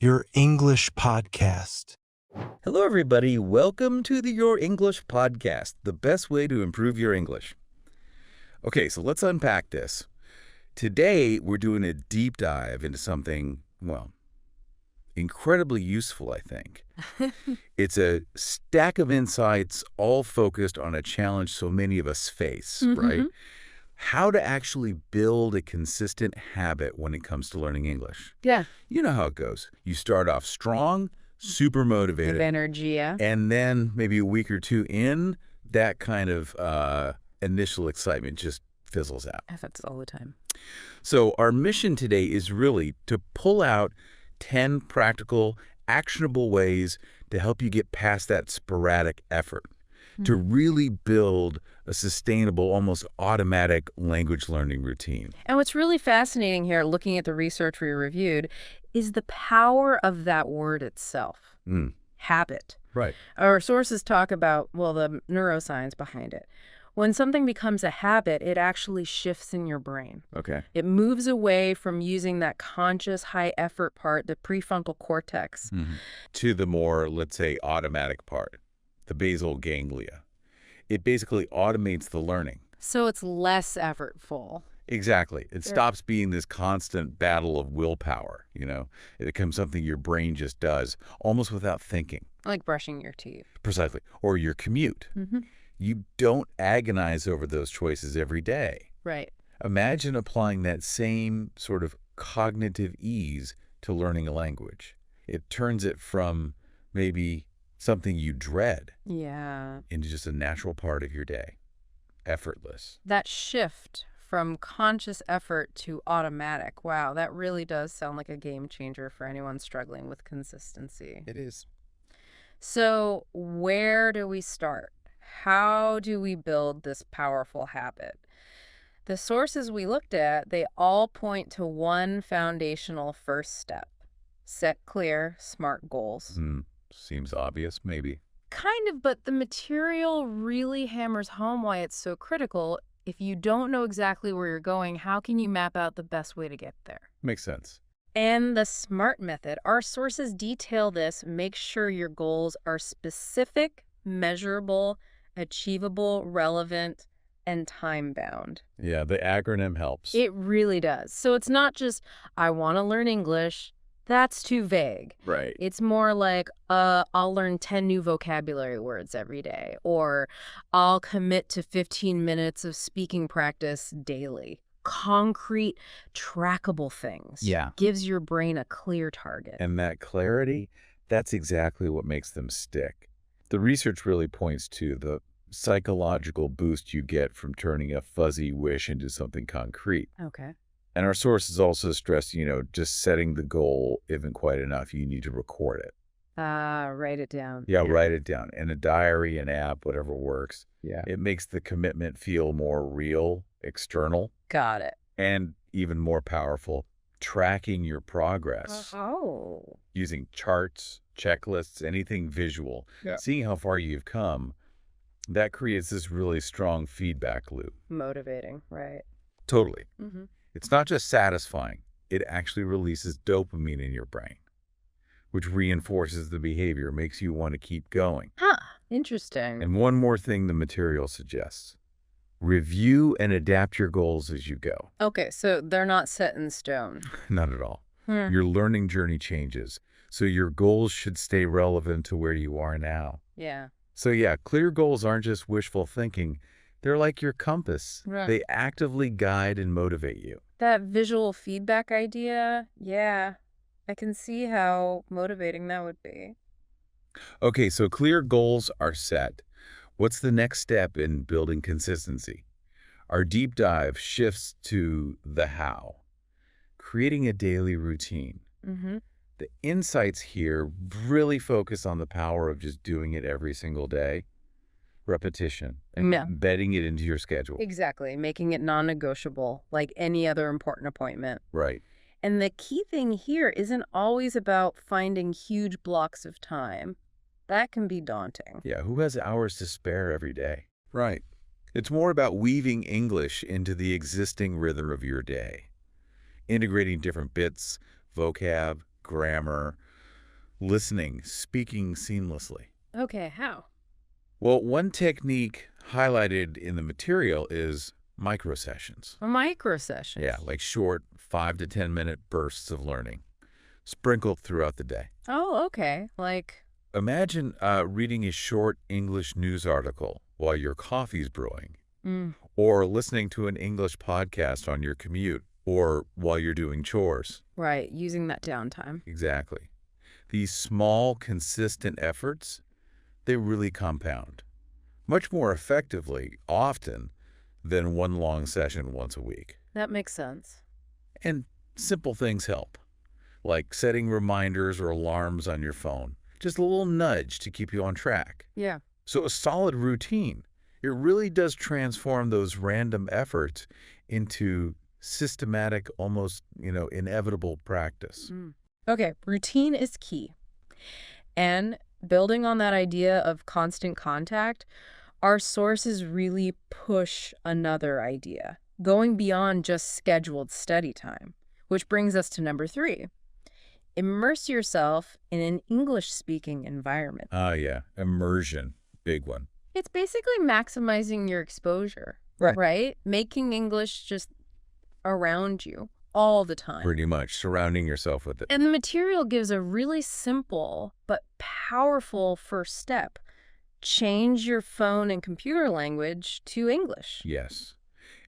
Your English podcast. Hello, everybody. Welcome to the Your English podcast, the best way to improve your English. Okay, so let's unpack this. Today, we're doing a deep dive into something, well, incredibly useful, I think. It's a stack of insights all focused on a challenge so many of us face, right? How to actually build a consistent habit when it comes to learning English. Yeah. You know how it goes. You start off strong, super motivated. Of energy, yeah. And then maybe a week or two in, that kind of initial excitement just fizzles out. That's all the time. So our mission today is really to pull out 10 practical, actionable ways to help you get past that sporadic effort, to really build a sustainable, almost automatic language learning routine. And what's really fascinating here, looking at the research we reviewed, is the power of that word itself. Habit. Right. Our sources talk about, well, the neuroscience behind it. When something becomes a habit, it actually shifts in your brain. Okay. It moves away from using that conscious high-effort part, the prefrontal cortex. To the more, let's say, automatic part, the basal ganglia. It basically automates the learning. So it's less effortful. Exactly. It stops being this constant battle of willpower, you know. It becomes something your brain just does, almost without thinking. Like brushing your teeth. Precisely. Or your commute. You don't agonize over those choices every day. Right. Imagine applying that same sort of cognitive ease to learning a language. It turns it from maybe something you dread Yeah. into just a natural part of your day. Effortless. That shift from conscious effort to automatic, wow, that really does sound like a game changer for anyone struggling with consistency. It is. So where do we start? How do we build this powerful habit? The sources we looked at, they all point to one foundational first step. Set clear, SMART goals. Seems obvious, maybe. Kind of, but the material really hammers home why it's so critical. If you don't know exactly where you're going, how can you map out the best way to get there? Makes sense. And the SMART method, our sources detail this. Make sure your goals are specific, measurable, achievable, relevant, and time-bound. Yeah, the acronym helps. It really does. So it's not just, I want to learn English. That's too vague. Right. It's more like, I'll learn 10 new vocabulary words every day, or I'll commit to 15 minutes of speaking practice daily. Concrete, trackable things. Yeah. Gives your brain a clear target. And that clarity, that's exactly what makes them stick. The research really points to the psychological boost you get from turning a fuzzy wish into something concrete. Okay. And our sources also stress, just setting the goal isn't quite enough. You need to record it. Write it down. Yeah, write it down. In a diary, an app, whatever works. Yeah. It makes the commitment feel more real, external, Got it. and even more powerful, tracking your progress Oh. using charts, checklists, anything visual, seeing how far you've come. That creates this really strong feedback loop. Motivating, right. Totally. Mm-hmm. It's not just satisfying. It actually releases dopamine in your brain, which reinforces the behavior, makes you want to keep going. Huh. Interesting. And one more thing the material suggests. Review and adapt your goals as you go. Okay, so they're not set in stone. Not at all. Your learning journey changes, so your goals should stay relevant to where you are now. Yeah. So yeah, clear goals aren't just wishful thinking. They're like your compass. Right. They actively guide and motivate you. That visual feedback idea, yeah, I can see how motivating that would be. Okay, so clear goals are set. What's the next step in building consistency? Our deep dive shifts to the how, creating a daily routine. The insights here really focus on the power of just doing it every single day, repetition, and embedding it into your schedule. Exactly, making it non-negotiable, like any other important appointment. Right. And the key thing here isn't always about finding huge blocks of time. That can be daunting. Yeah, who has hours to spare every day? Right. It's more about weaving English into the existing rhythm of your day, integrating different bits, vocab, grammar, listening, speaking seamlessly. Okay, how? Well, one technique highlighted in the material is microsessions. Micro sessions. Yeah, like short 5 to 10 minute bursts of learning, sprinkled throughout the day. Oh, okay. Like, Imagine reading a short English news article while your coffee's brewing, mm, or listening to an English podcast on your commute, or while you're doing chores. right, using that downtime. Exactly. These small, consistent efforts, they really compound, much more effectively, often, than one long session once a week. That makes sense. And simple things help, like setting reminders or alarms on your phone. Just a little nudge to keep you on track. Yeah. So a solid routine, it really does transform those random efforts into systematic, almost, inevitable practice. Okay, routine is key. And building on that idea of constant contact, our sources really push another idea, going beyond just scheduled study time, which brings us to number 3. Immerse yourself in an English-speaking environment. Ah, yeah, immersion, big one. It's basically maximizing your exposure, Right. right? Making English just around you all the time. Pretty much, surrounding yourself with it. And the material gives a really simple but powerful first step. Change your phone and computer language to English. Yes.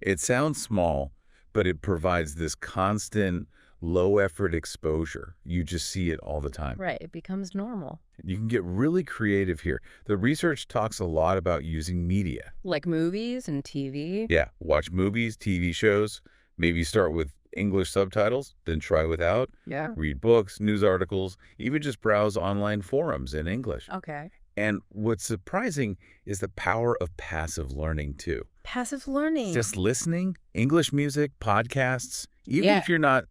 It sounds small, but it provides this constant, low-effort exposure. You just see it all the time. Right, it becomes normal. You can get really creative here. The research talks a lot about using media. Like movies and TV. Yeah, watch movies, TV shows, maybe start with English subtitles, then try without. Yeah. Read books, news articles, even just browse online forums in English. Okay. And what's surprising is the power of passive learning, too. Passive learning. Just listening, English music, podcasts, even if you're not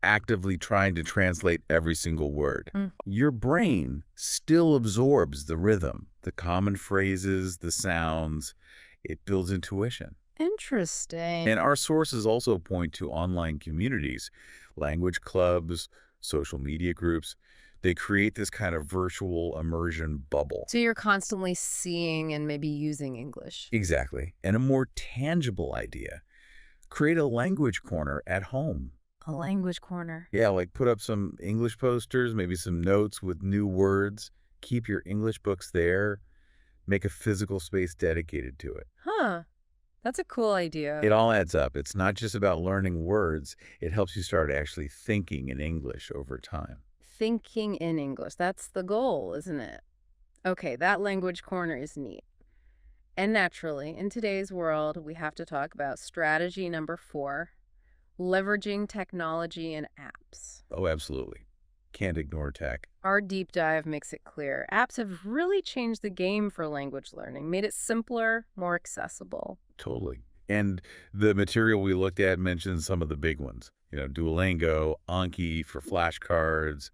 actively trying to translate every single word, your brain still absorbs the rhythm, the common phrases, the sounds. It builds intuition. Interesting. And our sources also point to online communities, language clubs, social media groups. They create this kind of virtual immersion bubble. So you're constantly seeing and maybe using English. Exactly. And a more tangible idea, create a language corner at home. A language corner. Yeah, like put up some English posters, maybe some notes with new words. Keep your English books there. Make a physical space dedicated to it. Huh. That's a cool idea. It all adds up. It's not just about learning words. It helps you start actually thinking in English over time. Thinking in English. That's the goal, isn't it? Okay, that language corner is neat. And naturally, in today's world, we have to talk about strategy number 4, leveraging technology and apps. Oh, absolutely. Can't ignore tech. Our deep dive makes it clear. Apps have really changed the game for language learning, made it simpler, more accessible. Totally. And the material we looked at mentions some of the big ones. Duolingo, Anki for flashcards,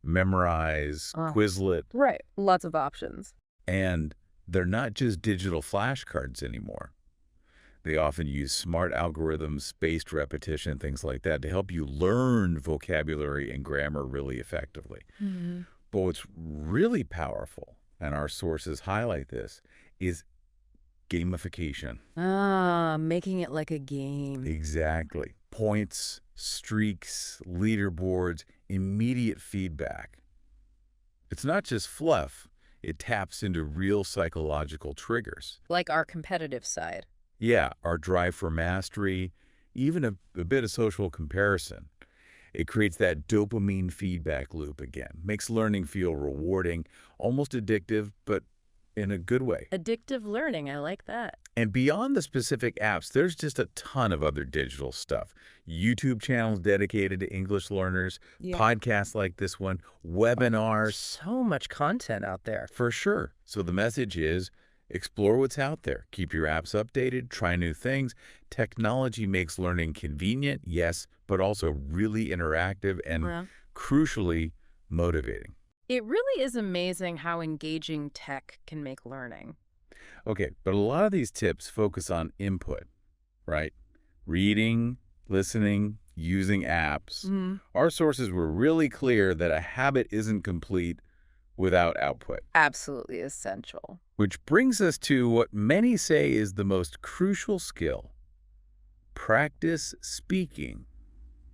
Memorize, Quizlet. Right. Lots of options. And they're not just digital flashcards anymore. They often use smart algorithms, spaced repetition, things like that to help you learn vocabulary and grammar really effectively. But what's really powerful, and our sources highlight this, is gamification. Making it like a game. Exactly. Points, streaks, leaderboards, immediate feedback. It's not just fluff. It taps into real psychological triggers. Like our competitive side. Yeah, our drive for mastery, even a bit of social comparison. It creates that dopamine feedback loop again. Makes learning feel rewarding, almost addictive, but in a good way. Addictive learning, I like that. And beyond the specific apps, there's just a ton of other digital stuff. YouTube channels dedicated to English learners, podcasts like this one, webinars. So much content out there. For sure. So the message is, explore what's out there. Keep your apps updated, try new things. Technology makes learning convenient, yes, but also really interactive and, crucially, motivating. It really is amazing how engaging tech can make learning. Okay, but a lot of these tips focus on input, right? Reading, listening, using apps, our sources were really clear that a habit isn't complete without output. Absolutely essential. Which brings us to what many say is the most crucial skill. Practice speaking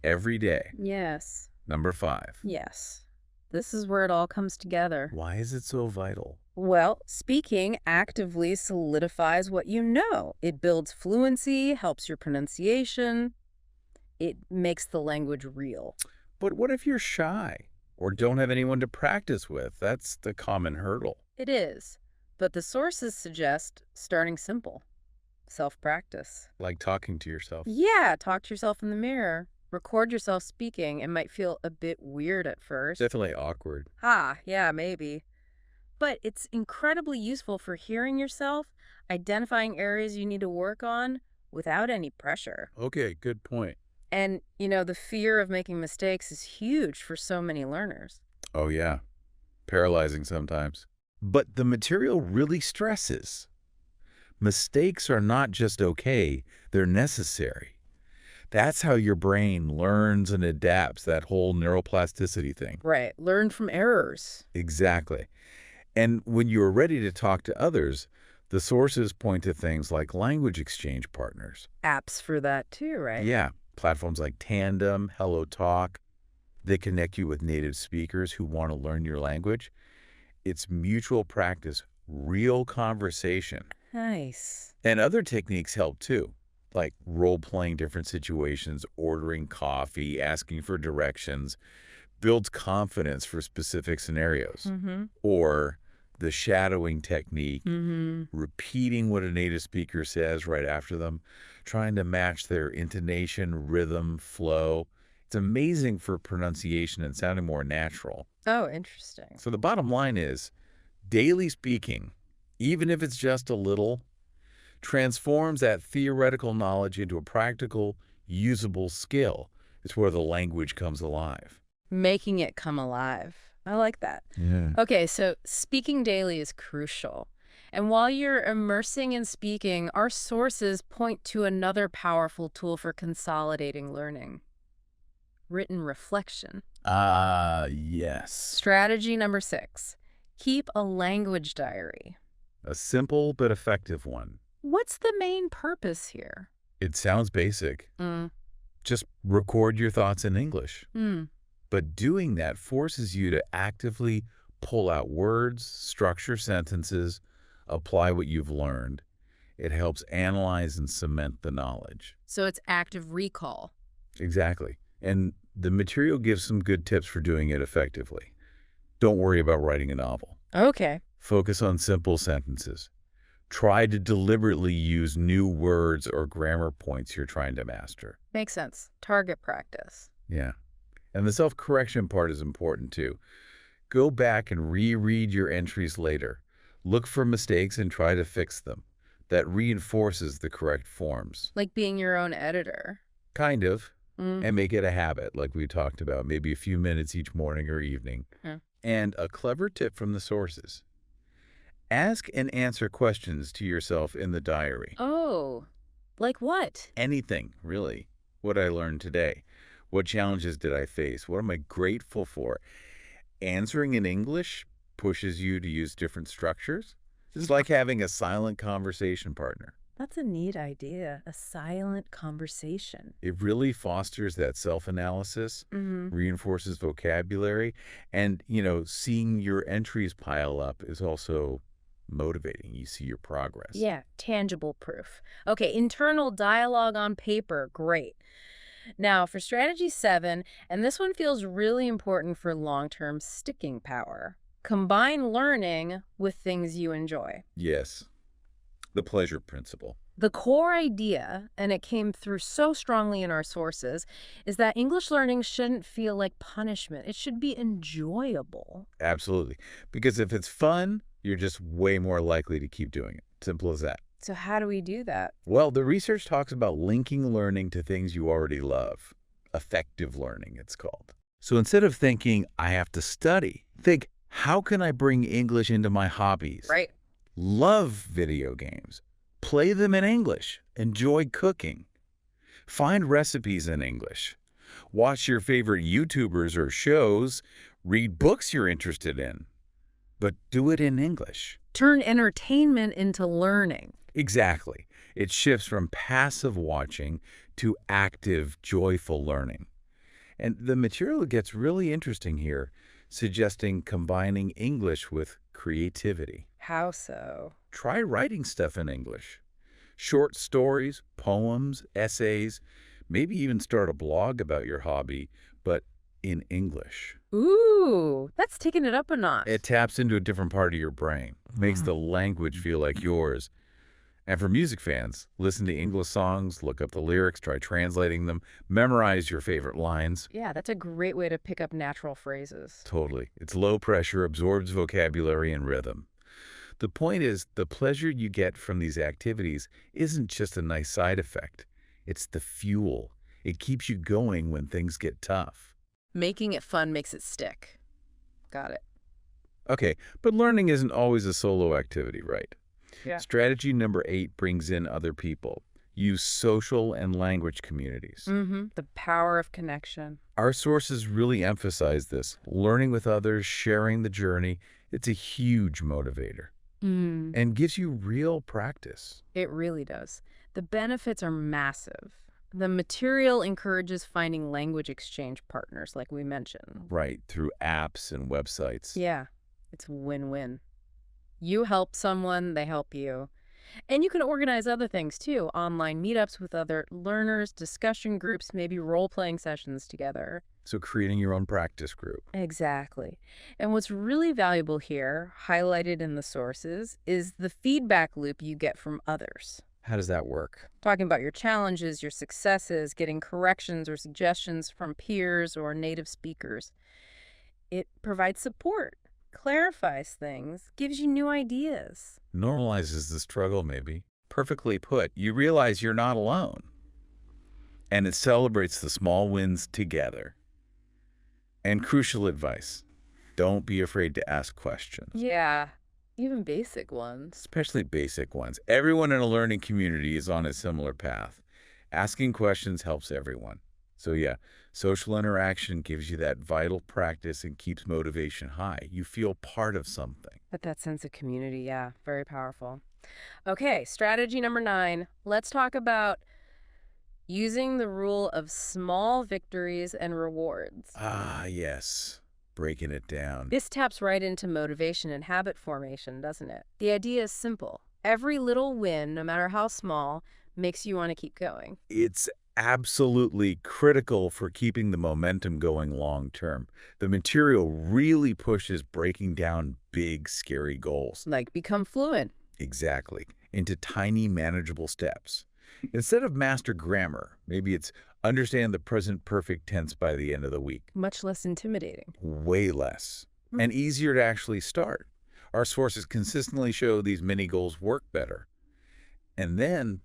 every day. Yes. Number 5. Yes. This is where it all comes together. Why is it so vital? Well, speaking actively solidifies what you know. It builds fluency, helps your pronunciation. It makes the language real. But what if you're shy or don't have anyone to practice with? That's the common hurdle. It is. But the sources suggest starting simple. Self-practice. Like talking to yourself. Yeah, talk to yourself in the mirror. Record yourself speaking. It might feel a bit weird at first. Definitely awkward. Yeah, maybe. But it's incredibly useful for hearing yourself, identifying areas you need to work on without any pressure. Okay, good point. And, the fear of making mistakes is huge for so many learners. Oh, yeah. Paralyzing sometimes. But the material really stresses. Mistakes are not just okay, they're necessary. That's how your brain learns and adapts, that whole neuroplasticity thing. Right. Learn from errors. Exactly. And when you're ready to talk to others, the sources point to things like language exchange partners. Apps for that too, right? Yeah, platforms like Tandem, Hello Talk. They connect you with native speakers who want to learn your language. It's mutual practice, real conversation. Nice. And other techniques help too, like role-playing different situations, ordering coffee, asking for directions, builds confidence for specific scenarios. Or the shadowing technique, repeating what a native speaker says right after them, trying to match their intonation, rhythm, flow. It's amazing for pronunciation and sounding more natural. Oh, interesting. So the bottom line is, daily speaking, even if it's just a little, transforms that theoretical knowledge into a practical, usable skill. It's where the language comes alive. Making it come alive. I like that. Yeah. Okay, so speaking daily is crucial. And while you're immersing in speaking, our sources point to another powerful tool for consolidating learning. Written reflection. Yes. Strategy number 6. Keep a language diary. A simple but effective one. What's the main purpose here? It sounds basic. Just record your thoughts in English. But doing that forces you to actively pull out words, structure sentences, apply what you've learned. It helps analyze and cement the knowledge. So it's active recall. Exactly. And the material gives some good tips for doing it effectively. Don't worry about writing a novel. Okay. Focus on simple sentences. Try to deliberately use new words or grammar points you're trying to master. Makes sense. Target practice. Yeah. And the self-correction part is important too. Go back and reread your entries later. Look for mistakes and try to fix them. That reinforces the correct forms. Like being your own editor. Kind of. And make it a habit, like we talked about, maybe a few minutes each morning or evening. And a clever tip from the sources. Ask and answer questions to yourself in the diary. Oh, like what? Anything, really. What I learned today. What challenges did I face? What am I grateful for? Answering in English pushes you to use different structures. It's like having a silent conversation partner. That's a neat idea. A silent conversation. It really fosters that self-analysis, reinforces vocabulary, and, seeing your entries pile up is also motivating. You see your progress. Yeah, tangible proof. Okay, internal dialogue on paper. Great. Now, for strategy 7, and this one feels really important for long-term sticking power. Combine learning with things you enjoy. Yes. The pleasure principle. The core idea, and it came through so strongly in our sources, is that English learning shouldn't feel like punishment. It should be enjoyable. Absolutely. Because if it's fun, you're just way more likely to keep doing it. Simple as that. So how do we do that? Well, the research talks about linking learning to things you already love. Effective learning, it's called. So instead of thinking, I have to study, think, how can I bring English into my hobbies? Right. Love video games. Play them in English. Enjoy cooking. Find recipes in English. Watch your favorite YouTubers or shows. Read books you're interested in. But do it in English. Turn entertainment into learning. Exactly. It shifts from passive watching to active, joyful learning. And the material gets really interesting here, suggesting combining English with creativity. How so? Try writing stuff in English. Short stories, poems, essays, maybe even start a blog about your hobby, but in English. Ooh, that's taking it up a notch. It taps into a different part of your brain, makes the language feel like yours. And for music fans, listen to English songs, look up the lyrics, try translating them, memorize your favorite lines. Yeah, that's a great way to pick up natural phrases. Totally. It's low pressure, absorbs vocabulary and rhythm. The point is, the pleasure you get from these activities isn't just a nice side effect. It's the fuel. It keeps you going when things get tough. Making it fun makes it stick. Got it. Okay, but learning isn't always a solo activity, right? Yeah. Strategy number 8 brings in other people. Use social and language communities. The power of connection. Our sources really emphasize this. Learning with others, sharing the journey, it's a huge motivator and gives you real practice. It really does. The benefits are massive. The material encourages finding language exchange partners, like we mentioned. Right, through apps and websites. Yeah, it's win-win. You help someone, they help you. And you can organize other things too, online meetups with other learners, discussion groups, maybe role-playing sessions together. So creating your own practice group. Exactly. And what's really valuable here, highlighted in the sources, is the feedback loop you get from others. How does that work? Talking about your challenges, your successes, getting corrections or suggestions from peers or native speakers. It provides support, clarifies things, gives you new ideas. Normalizes the struggle, maybe. Perfectly put. You realize you're not alone. And it celebrates the small wins together. And crucial advice, don't be afraid to ask questions. Yeah, even basic ones. Especially basic ones. Everyone in a learning community is on a similar path. Asking questions helps everyone. So yeah, social interaction gives you that vital practice and keeps motivation high. You feel part of something. But that sense of community, yeah, very powerful. Okay, strategy number 9. Let's talk about using the rule of small victories and rewards. Ah, yes. Breaking it down. This taps right into motivation and habit formation, doesn't it? The idea is simple. Every little win, no matter how small, makes you want to keep going. It's absolutely critical for keeping the momentum going long term. The material really pushes breaking down big, scary goals. Like become fluent. Exactly. Into tiny, manageable steps. Instead of master grammar, maybe it's understand the present perfect tense by the end of the week. Much less intimidating. Way less. And easier to actually start. Our sources consistently show these mini goals work better. And then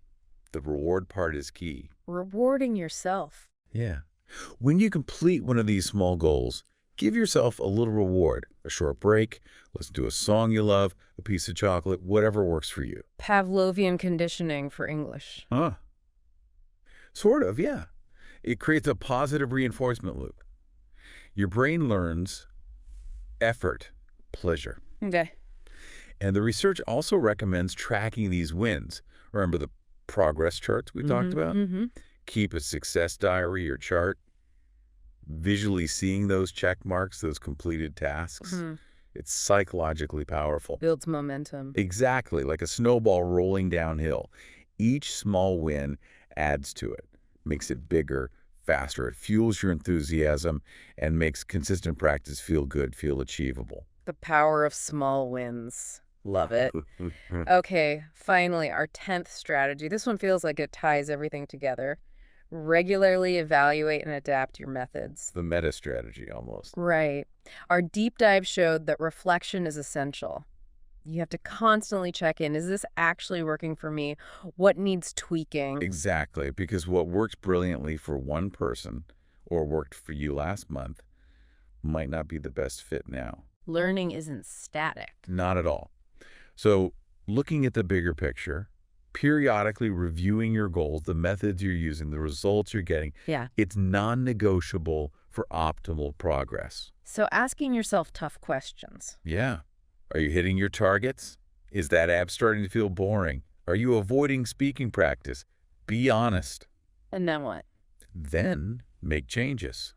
the reward part is key. Rewarding yourself. Yeah. When you complete one of these small goals, give yourself a little reward. A short break, listen to a song you love, a piece of chocolate, whatever works for you. Pavlovian conditioning for English. Huh. Sort of, yeah. It creates a positive reinforcement loop. Your brain learns effort, pleasure. Okay. And the research also recommends tracking these wins. Remember the progress charts we talked about? Keep a success diary or chart. Visually seeing those check marks, those completed tasks. It's psychologically powerful. Builds momentum. Exactly, like a snowball rolling downhill. Each small win adds to it, makes it bigger, faster. It fuels your enthusiasm and makes consistent practice feel good, feel achievable. The power of small wins. Love it. Okay, finally, our 10th strategy. This one feels like it ties everything together. Regularly evaluate and adapt your methods. The meta strategy almost. Right. Our deep dive showed that reflection is essential. You have to constantly check in. Is this actually working for me? What needs tweaking? Exactly, because what works brilliantly for one person or worked for you last month might not be the best fit now. Learning isn't static. Not at all. So looking at the bigger picture, periodically reviewing your goals, the methods you're using, the results you're getting. Yeah. It's non-negotiable for optimal progress. So asking yourself tough questions. Yeah. Are you hitting your targets? Is that app starting to feel boring? Are you avoiding speaking practice? Be honest. And then what? Then make changes.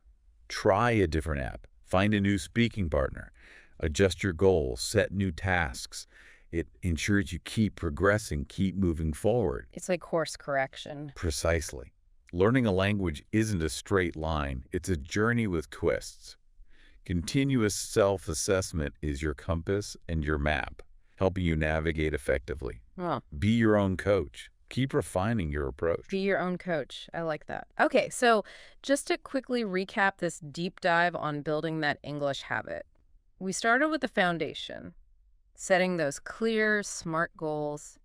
Try a different app. Find a new speaking partner. Adjust your goals. Set new tasks. It ensures you keep progressing, keep moving forward. It's like course correction. Precisely. Learning a language isn't a straight line. It's a journey with twists. Continuous self-assessment is your compass and your map, helping you navigate effectively. Oh. Be your own coach. Keep refining your approach. Be your own coach. I like that. Okay, so just to quickly recap this deep dive on building that English habit. We started with the foundation, setting those clear, smart goals,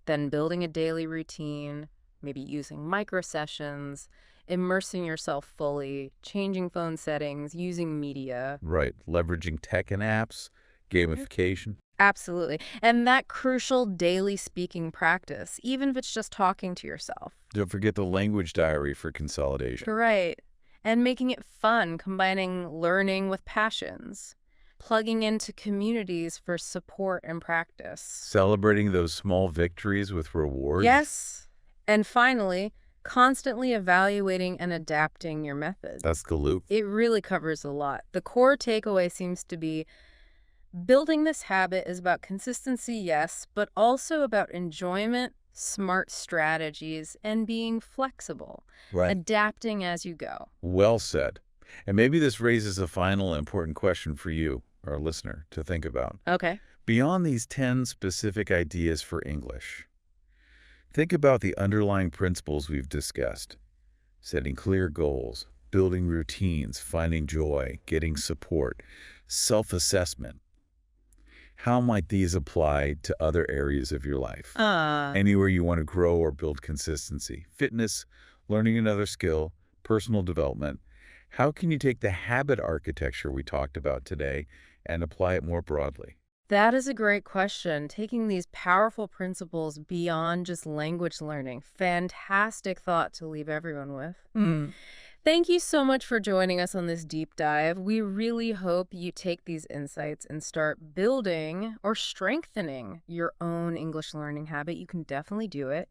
then building a daily routine, maybe using micro sessions, immersing yourself fully, changing phone settings, using media. Right. Leveraging tech and apps, gamification. Absolutely. And that crucial daily speaking practice, even if it's just talking to yourself. Don't forget the language diary for consolidation. Right. And making it fun, combining learning with passions, plugging into communities for support and practice. Celebrating those small victories with rewards. Yes. And finally, constantly evaluating and adapting your methods. That's the loop. It really covers a lot. The core takeaway seems to be building this habit is about consistency, yes, but also about enjoyment, smart strategies, and being flexible, adapting as you go. Well said. And maybe this raises a final important question for you, our listener, to think about. Okay. Beyond these 10 specific ideas for English, think about the underlying principles we've discussed. Setting clear goals, building routines, finding joy, getting support, self-assessment. How might these apply to other areas of your life? Anywhere you want to grow or build consistency. Fitness, learning another skill, personal development. How can you take the habit architecture we talked about today and apply it more broadly? That is a great question. Taking these powerful principles beyond just language learning. Fantastic thought to leave everyone with. Thank you so much for joining us on this deep dive. We really hope you take these insights and start building or strengthening your own English learning habit. You can definitely do it.